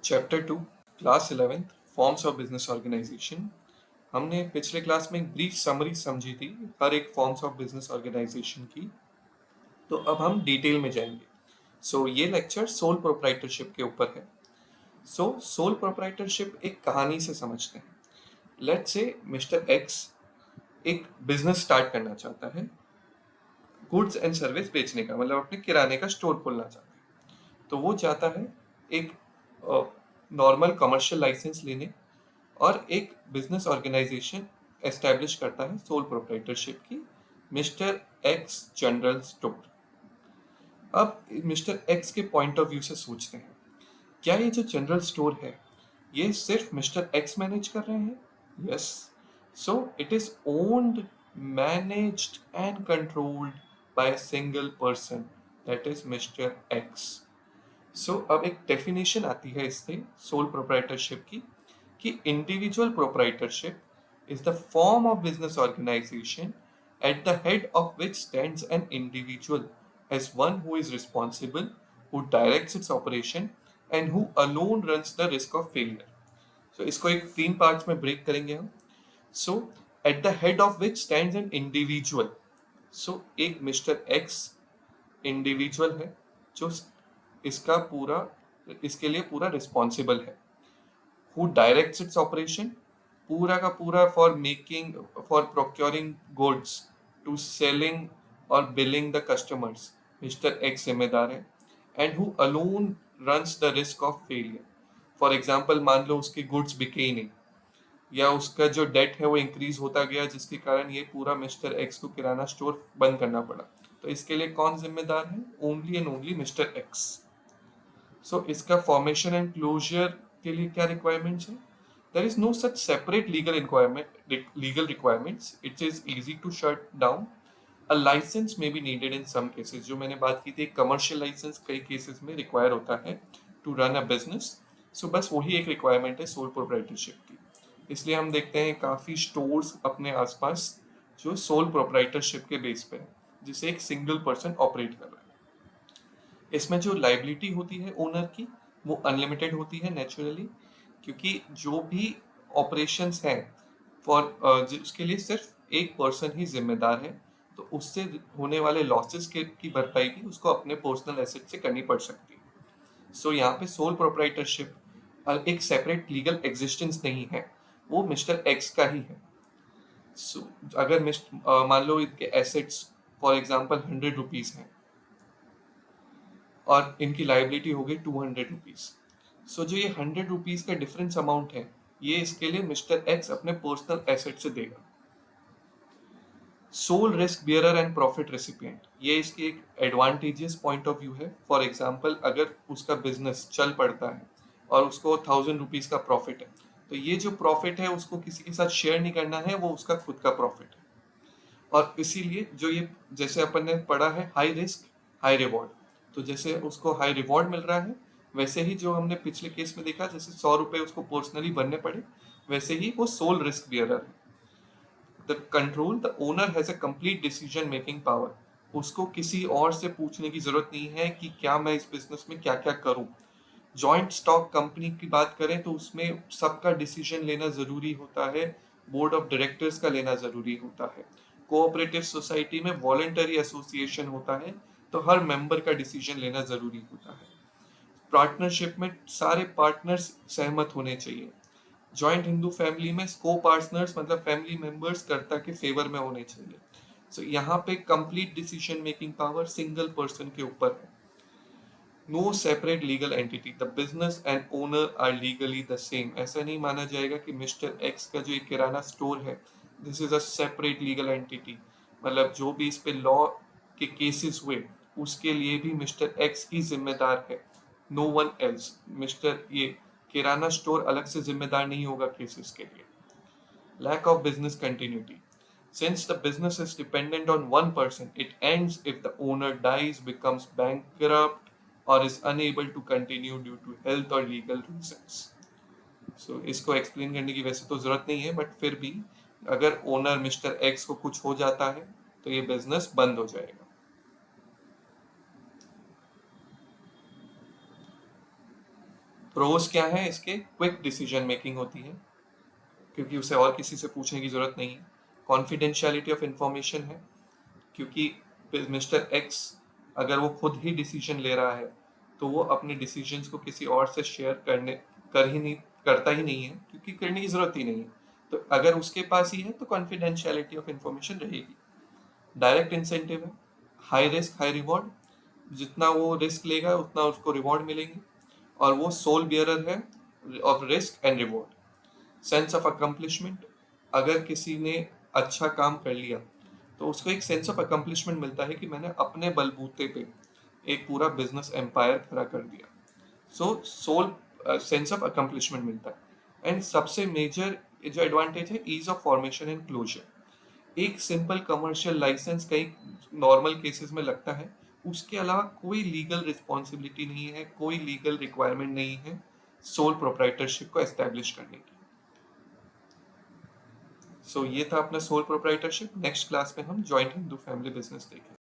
Chapter 2 class 11th forms of business organisation. हमने पिछले class में एक ब्रीफ समरी समझी थी हर एक फॉर्म्स ऑफ बिजनेस ऑर्गेनाइजेशन की। तो अब हम डिटेल में जाएंगे। ये लेक्चर सोल प्रोप्राइटरशिप के ऊपर है। सोल प्रोप्राइटरशिप एक कहानी से समझते हैं। लेट्स से मिस्टर एक्स एक बिजनेस स्टार्ट करना चाहता है, गुड्स एंड सर्विस बेचने का, मतलब अपने किराने का स्टोर खोलना चाहता है। तो वो चाहता है एक नॉर्मल कमर्शियल लाइसेंस लेने और एक बिजनेस ऑर्गेनाइजेशन एस्टेब्लिश करता है सोल प्रोप्राइटरशिप की, मिस्टर एक्स जनरल स्टोर। अब मिस्टर एक्स के पॉइंट ऑफ व्यू से सोचते हैं, क्या ये जो जनरल स्टोर है ये सिर्फ मिस्टर एक्स मैनेज कर रहे हैं? Yes. So it is owned, managed and controlled by a single person, that is mister x. अब एक डेफिनेशन आती है इससे सोल प्रोप्राइटरशिप की कि individual proprietorship is the form of business organization at the head of which stands an individual as one who is responsible, who directs its operation and who alone runs the risk of failure. इसको एक 3 parts में break करेंगे हम। So at the head of which stands an individual. एक mister X individual है जो इसका पूरा इसके लिए पूरा रिस्पॉन्सिबल है। Who directs its operation? पूरा का पूरा for procuring goods to selling और billing the customers, mister x जिम्मेदार है। And who alone runs the risk of failure. For example मान लो उसके गुड्स बिके ही नहीं, या उसका जो डेट है वो इंक्रीज होता गया जिसके कारण ये पूरा मिस्टर एक्स को किराना स्टोर बंद करना पड़ा। तो इसके लिए कौन जिम्मेदार है? Only and only mister x. इसका फॉर्मेशन एंड क्लोजर के लिए क्या रिक्वायरमेंट्स है? There is no such separate legal requirements. It is easy to shut down. A license may be needed in some cases. जो मैंने बात की थी, कमर्शियल लाइसेंस कई केसेस में रिक्वायर होता है टू रन अ बिजनेस। बस वही एक रिक्वायरमेंट है सोल प्रोप्राइटरशिप की। इसलिए हम देखते हैं काफ़ी स्टोर्स अपने आसपास जो सोल प्रोप्राइटरशिप के बेस पे है, जिसे एक सिंगल पर्सन ऑपरेट कर रहा है। इसमें जो लाइबिलिटी होती है ओनर की वो अनलिमिटेड होती है नेचुरली, क्योंकि जो भी ऑपरेशंस हैं उसके लिए सिर्फ एक पर्सन ही जिम्मेदार है। तो उससे होने वाले लॉसेस की भरपाई भी उसको अपने पर्सनल एसेट से करनी पड़ सकती है। यहाँ पे सोल प्रोप्राइटरशिप एक सेपरेट लीगल एग्जिस्टेंस नहीं है, वो मिस्टर एक्स का ही है। अगर मान लो इनके एसेट्स फॉर एग्जाम्पल 100 रुपीज हैं और इनकी लाइबिलिटी हो गई 200 रुपीज। जो ये 100 रुपीज का डिफरेंस अमाउंट है ये इसके लिए मिस्टर एक्स अपने पर्सनल एसेट से देगा। Sole risk bearer and profit recipient, ये इसकी एक एडवांटेजियस पॉइंट ऑफ व्यू है। फॉर एग्जाम्पल अगर उसका बिजनेस चल पड़ता है और उसको 1000 रुपीज का प्रॉफिट है, तो ये जो प्रॉफिट है उसको किसी के साथ शेयर नहीं करना है, वो उसका खुद का प्रॉफिट है। और इसीलिए जो ये जैसे अपन ने पढ़ा है हाई रिस्क हाई रिवॉर्ड, तो जैसे उसको हाई रिवॉर्ड मिल रहा है वैसे ही जो हमने पिछले केस में देखा जैसे 100 रुपए उसको पर्सनली भरने पड़े, वैसे ही वो सोल रिस्क बियरर है। The owner has a complete decision making power. उसको किसी और से पूछने की जरूरत नहीं है कि क्या मैं इस बिजनेस में क्या क्या करूं। जॉइंट स्टॉक कंपनी की बात करें तो उसमें सबका डिसीजन लेना जरूरी होता है, बोर्ड ऑफ डायरेक्टर्स का लेना जरूरी होता है। कोऑपरेटिव सोसाइटी में वॉलंटरी एसोसिएशन होता है, तो हर मेंबर का डिसीजन लेना जरूरी होता है। पार्टनरशिप में सारे पार्टनर्स सहमत होने चाहिए। जॉइंट हिंदू फैमिली में को पार्टनर्स मतलब फैमिली मेंबर्स कर्ता के फेवर में होने चाहिए। यहाँ पे complete decision making power single person के ऊपर है। No separate legal entity, the business and owner are legally the same. ऐसा नहीं माना जाएगा कि मिस्टर एक्स का जो एक किराना स्टोर है this is a separate legal entity, मतलब जो भी इस पे लॉ के केसेस हुए उसके लिए भी मिस्टर एक्स ही जिम्मेदार है, नो वन एल्स। मिस्टर ये किराना स्टोर अलग से जिम्मेदार नहीं होगा केसेस के लिए। Lack of business continuity. Since the business is dependent on one person, it ends if the owner dies, becomes bankrupt, or is unable to continue due to health or legal reasons. इसको explain करने की वैसे तो जरूरत नहीं है, but फिर भी अगर ओनर मिस्टर एक्स को कुछ हो जाता है तो ये बिजनेस बंद हो जाएगा। प्रोज क्या है इसके? क्विक डिसीजन मेकिंग होती है क्योंकि उसे और किसी से पूछने की जरूरत नहीं है। कॉन्फिडेंशियलिटी ऑफ इंफॉर्मेशन है क्योंकि मिस्टर एक्स अगर वो खुद ही डिसीजन ले रहा है तो वो अपने डिसीजंस को किसी और से शेयर करता ही नहीं है क्योंकि करने की जरूरत ही नहीं है। तो अगर उसके पास ही है तो कॉन्फिडेंशियलिटी ऑफ इंफॉर्मेशन रहेगी। डायरेक्ट इंसेंटिव है, हाई रिस्क हाई रिवॉर्ड, जितना वो रिस्क लेगा उतना उसको रिवॉर्ड मिलेंगे और वो सोल बियरर है of risk and reward. Sense of accomplishment, अगर किसी ने अच्छा काम कर लिया तो उसको एक सेंस ऑफ अकम्पलिशमेंट मिलता है कि मैंने अपने बलबूते पे एक पूरा बिजनेस एम्पायर खड़ा कर दिया। So sole sense of accomplishment मिलता है। एंड सबसे मेजर जो एडवांटेज है, ease of formation and closure. एक सिंपल कमर्शियल लाइसेंस कई नॉर्मल केसेस में लगता है, उसके अलावा कोई लीगल रिस्पॉन्सिबिलिटी नहीं है, कोई लीगल रिक्वायरमेंट नहीं है सोल प्रोप्राइटरशिप को एस्टेब्लिश करने की। सो ये था अपना सोल प्रोप्राइटरशिप। नेक्स्ट क्लास में हम जॉइंट हिंदू फैमिली बिजनेस देखेंगे।